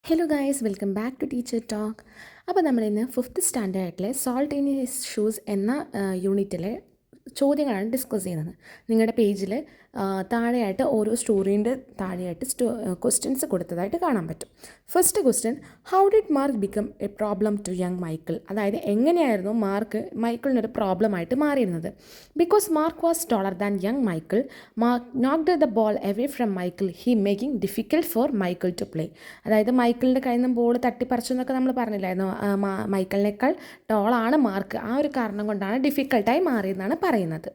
Hello guys, welcome back to teacher talk. അപ്പോൾ നമ്മളിന്ന് 5th സ്റ്റാൻഡേർഡിലെ സോൾട്ട് ഇൻ ഹിസ് ഷൂസ് എന്ന യൂണിറ്റിലെ ചോദ്യങ്ങളാണ് ഡിസ്കസ് ചെയ്യുന്നത്. നിങ്ങളുടെ പേജിൽ താഴെയായിട്ട് ഓരോ സ്റ്റോറീൻ്റെ താഴെയായിട്ട് ക്വസ്റ്റ്യൻസ് കൊടുത്തതായിട്ട് കാണാൻ പറ്റും. First question, how did Mark become a problem to young Michael? അതായത് എങ്ങനെയായിരുന്നു മാർക്ക് മൈക്കിളിനൊരു പ്രോബ്ലമായിട്ട് മാറിയിരുന്നത്? Because Mark was taller than young Michael, Mark knocked the ball away from Michael, he making difficult for Michael to play. അതായത് മൈക്കിളിൻ്റെ കയ്യിൽ നിന്ന് ball തട്ടിപ്പറിച്ചു എന്നൊക്കെ നമ്മൾ പറഞ്ഞില്ലായിരുന്നു. മൈക്കിളിനേക്കാൾ ടോളാണ് മാർക്ക്, ആ ഒരു കാരണം കൊണ്ടാണ് ഡിഫിക്കൽട്ടായി മാറിയെന്നാണ് പറയുന്നത്.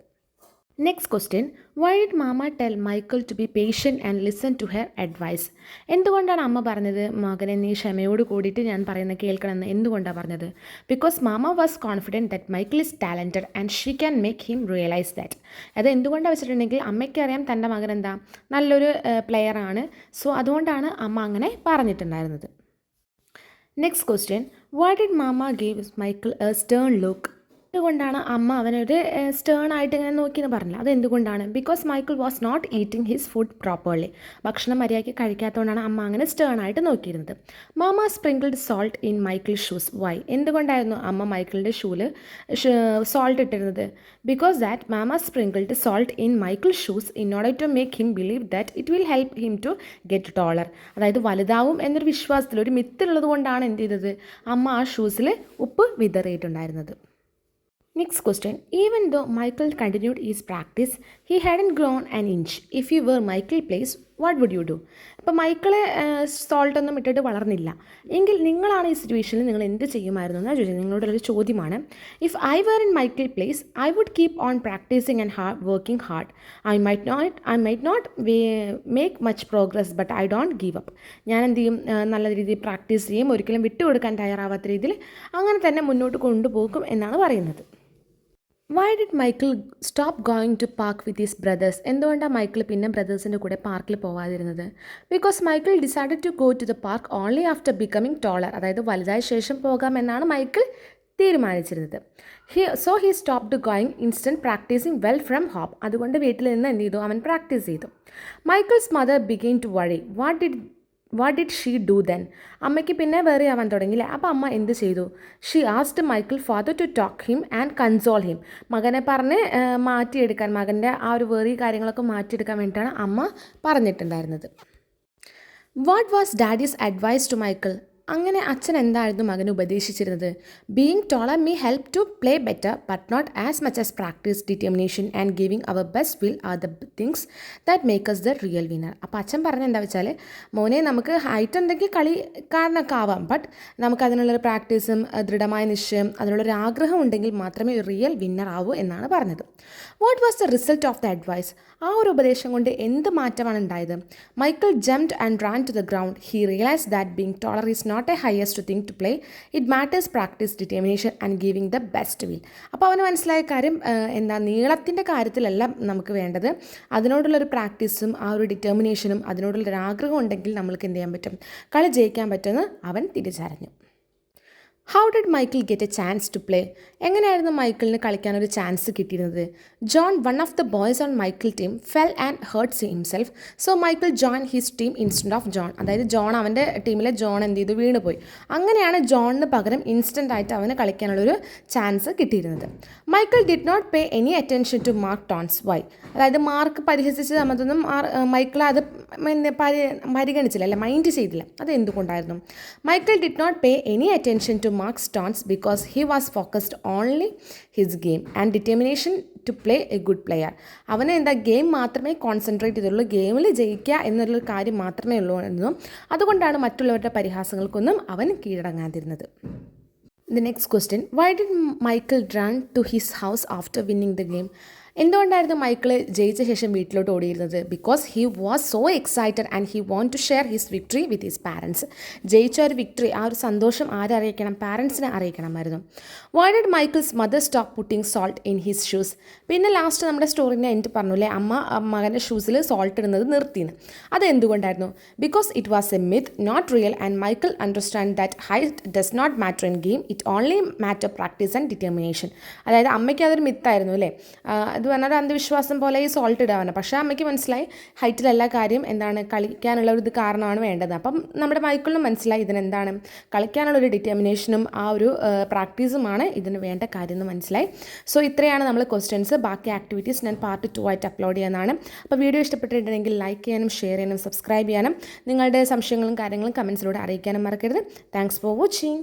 Next question, why did mama tell Michael to be patient and listen to her advice? എന്തുകൊണ്ടാണ് അമ്മ പറഞ്ഞത് മകനെ നീ ക്ഷമയോട് കൂടിയിട്ട് ഞാൻ പറയുന്നത് കേൾക്കണമെന്ന്? എന്തുകൊണ്ടാണ് പറഞ്ഞത്? Because mama was confident that Michael is talented and she can make him realise that. അത് എന്തുകൊണ്ടാണ് വെച്ചിട്ടുണ്ടെങ്കിൽ അമ്മയ്ക്കറിയാം തൻ്റെ മകൻ എന്താ നല്ലൊരു പ്ലെയറാണ്. സോ അതുകൊണ്ടാണ് അമ്മ അങ്ങനെ പറഞ്ഞിട്ടുണ്ടായിരുന്നത്. Next question, why did mama give Michael A Stern look? അതുകൊണ്ടാണ് അമ്മ അവനൊരു സ്റ്റേൺ ആയിട്ട് ഇങ്ങനെ നോക്കിയെന്ന് പറഞ്ഞില്ല. അത് എന്തുകൊണ്ടാണ്? Because Michael was not eating his food properly. ഭക്ഷണം മര്യാദയ്ക്ക് കഴിക്കാത്തതുകൊണ്ടാണ് അമ്മ അങ്ങനെ സ്റ്റേൺ ആയിട്ട് നോക്കിയിരുന്നത്. Mama sprinkled salt in Michael shoes. Why? എന്തുകൊണ്ടായിരുന്നു അമ്മ മൈക്കിളിൻ്റെ ഷൂല് സോൾട്ട് ഇട്ടിരുന്നത്? Because that mama sprinkled salt in Michael shoes in order to make him believe that it will help him to get taller. അതായത് വലുതാവും എന്നൊരു വിശ്വാസത്തിൽ, ഒരു മിത്തുള്ളത് കൊണ്ടാണ് എന്ത് ചെയ്തത്, അമ്മ ആ ഷൂസിൽ ഉപ്പ് വിതറിയിട്ടുണ്ടായിരുന്നത്. Next question, even though Michael continued his practice, he hadn't grown an inch. If you were Michael place, what would you do? ഇപ്പോൾ മൈക്കിള് സോൾട്ടൊന്നും ഇട്ടിട്ട് വളർന്നില്ല എങ്കിൽ നിങ്ങളാണ് ഈ സിറ്റുവേഷനിൽ നിങ്ങൾ എന്ത് ചെയ്യുമായിരുന്നു എന്നാണ് ചോദിച്ചത്. നിങ്ങളോടൊരു ചോദ്യമാണ്. If I were in Michael place, I would keep on practising and working hard. I might not make much progress but I don't give up. ഞാൻ എന്ത് ചെയ്യും, നല്ല രീതിയിൽ പ്രാക്ടീസ് ചെയ്യും, ഒരിക്കലും വിട്ടുകൊടുക്കാൻ തയ്യാറാവാത്ത രീതിയിൽ അങ്ങനെ തന്നെ മുന്നോട്ട് കൊണ്ടുപോകും എന്നാണ് പറയുന്നത്. Why did Michael stop going to park with his brothers? എന്തുകൊണ്ടാണ് മൈക്കിൾ പിന്നെ ബ്രദേഴ്സിൻ്റെ കൂടെ പാർക്കിൽ പോകാതിരുന്നത്? Because Michael decided to go to the park only after becoming taller. അതായത് വലുതായ ശേഷം പോകാമെന്നാണ് മൈക്കിൾ തീരുമാനിച്ചിരുന്നത്. He stopped going instead practising well from home. അതുകൊണ്ട് വീട്ടിൽ നിന്ന് എന്ത് ചെയ്തു, അവൻ പ്രാക്ടീസ് ചെയ്തു. Michael's mother began to worry. What did she do then? അമ്മയ്ക്ക് പിന്നെ വേറെ ആവാൻ തുടങ്ങിയില്ലേ. അപ്പോൾ അമ്മ എന്ത് ചെയ്തു? She asked Michael father to talk him and console him. മകനെ പറഞ്ഞ് മാറ്റിയെടുക്കാൻ, മകൻ്റെ ആ ഒരു വേറെ കാര്യങ്ങളൊക്കെ മാറ്റിയെടുക്കാൻ വേണ്ടിയിട്ടാണ് അമ്മ പറഞ്ഞിട്ടുണ്ടായിരുന്നത്. What was daddy's advice to Michael? അങ്ങനെ അച്ഛൻ എന്തായിരുന്നു മകന് ഉപദേശിച്ചിരുന്നത്? Being taller me help to play better but not as much as practice, determination and giving our best will are the things that make us the real winner. അപ്പോൾ അച്ഛൻ പറഞ്ഞ എന്താ വെച്ചാൽ, മോനെ നമുക്ക് ഹൈറ്റ് ഉണ്ടെങ്കിൽ കളിക്കാരനൊക്കെ ആവാം, ബട്ട് നമുക്ക് അതിനുള്ളൊരു പ്രാക്ടീസും ദൃഢമായ നിശ്ചയം അതിനുള്ളൊരു ആഗ്രഹം ഉണ്ടെങ്കിൽ മാത്രമേ ഒരു റിയൽ വിന്നർ ആവൂ എന്നാണ് പറഞ്ഞത്. What was the result of the advice? ആ ഒരു ഉപദേശം കൊണ്ട് എന്ത് മാറ്റമാണ് ഉണ്ടായത്? Michael jumped and ran to the ground. He realise that being taller is not a highest thing to play. It matters practice, determination and giving the best will. അപ്പോൾ അവന് മനസ്സിലായ കാര്യം എന്താ, നീളത്തിൻ്റെ കാര്യത്തിലല്ല നമുക്ക് വേണ്ടത്, അതിനോടുള്ളൊരു പ്രാക്ടീസും ആ ഒരു ഡിറ്റർമിനേഷനും അതിനോടുള്ളൊരു ആഗ്രഹം ഉണ്ടെങ്കിൽ നമ്മൾക്ക് എന്ത് ചെയ്യാൻ പറ്റും, കളി ജയിക്കാൻ പറ്റുമെന്ന് അവൻ തിരിച്ചറിഞ്ഞു. How did Michael get a chance to play? എങ്ങനെയായിരുന്നു മൈക്കിളിന് കളിക്കാനൊരു ചാൻസ് കിട്ടിയിരുന്നത്? John, one of the boys on Michael team, fell and hurts himself. So Michael join his team instead of John. അതായത് ജോൺ, അവൻ്റെ ടീമിലെ ജോൺ എന്ത് ചെയ്തു, വീണുപോയി. അങ്ങനെയാണ് ജോണിന് പകരം ഇൻസ്റ്റൻ്റ് ആയിട്ട് അവന് കളിക്കാനുള്ളൊരു ചാൻസ് കിട്ടിയിരുന്നത്. Michael did not pay any attention to Mark taunts. Why? അതായത് മാർക്ക് പരിഹസിച്ച് നമ്മളൊന്നും മൈക്കിൾ അത് പരിഗണിച്ചില്ല, അല്ല മൈൻഡ് ചെയ്തില്ല. അത് എന്തുകൊണ്ടായിരുന്നു? Michael did not pay any attention to Mark's taunts because he was focused only his game and determination to play a good player. അവന് എന്താ, ഗെയിം മാത്രമേ കോൺസെൻട്രേറ്റ് ചെയ്തുള്ളൂ, ഗെയിമിൽ ജയിക്കുക എന്നുള്ളൊരു കാര്യം മാത്രമേ ഉള്ളൂ എന്നും അതുകൊണ്ടാണ് മറ്റുള്ളവരുടെ പരിഹാസങ്ങൾക്കൊന്നും അവൻ കീഴടങ്ങാതിരുന്നത്. The next question, why did Michael run to his house after winning the game? എന്തുകൊണ്ടായിരുന്നു മൈക്കിൾ ജയിച്ച ശേഷം വീട്ടിലോട്ട് ഓടിയിരുന്നത്? Because he was so excited and he want to share his victory with his parents. ജയിച്ച ഒരു വിക്ടറി, ആ ഒരു സന്തോഷം ആരെ അറിയിക്കണം? പാരൻസിനെ അറിയിക്കണമായിരുന്നു. Why did Michael's mother stop putting salt in his shoes? പിന്നെ ലാസ്റ്റ് നമ്മുടെ സ്റ്റോറിനെ എനിക്ക് പറഞ്ഞില്ലേ, അമ്മ മകൻ്റെ ഷൂസിൽ സോൾട്ട് ഇടുന്നത് നിർത്തിയെന്ന്. അത് എന്തുകൊണ്ടായിരുന്നു? Because it was a myth, not real, and Michael understand that height does not matter in game, it only matter practice and determination. അതായത് അമ്മയ്ക്ക് അതൊരു മിത്തായിരുന്നു അല്ലേ, അത് പറഞ്ഞാൽ ഒരു അന്ധവിശ്വാസം പോലെ ഈ സോൾട്ട് ഇടാവുന്ന. പക്ഷേ അമ്മയ്ക്ക് മനസ്സിലായി ഹൈറ്റിലല്ല കാര്യം, എന്താണ് കളിക്കാനുള്ള ഒരു ഇത് കാരണമാണ് വേണ്ടത്. അപ്പം നമ്മുടെ മൈക്കിളിനും മനസ്സിലായി ഇതിനെന്താണ് കളിക്കാനുള്ളൊരു ഡിറ്റർമിനേഷനും ആ ഒരു പ്രാക്ടീസുമാണ് ഇതിന് വേണ്ട കാര്യം എന്ന് മനസ്സിലായി. സോ ഇത്രയാണ് നമ്മൾ ക്വസ്റ്റ്യൻസ്. ബാക്കി ആക്ടിവിറ്റീസ് ഞാൻ പാർട്ട് 2 ആയിട്ട് അപ്ലോഡ് ചെയ്യുന്നതാണ്. അപ്പോൾ വീഡിയോ ഇഷ്ടപ്പെട്ടിട്ടുണ്ടെങ്കിൽ ലൈക്ക് ചെയ്യാനും ഷെയർ ചെയ്യാനും സബ്സ്ക്രൈബ് ചെയ്യാനും നിങ്ങളുടെ സംശയങ്ങളും കാര്യങ്ങളും കമൻസിലൂടെ അറിയിക്കാനും മറക്കരുത്. Thanks for watching.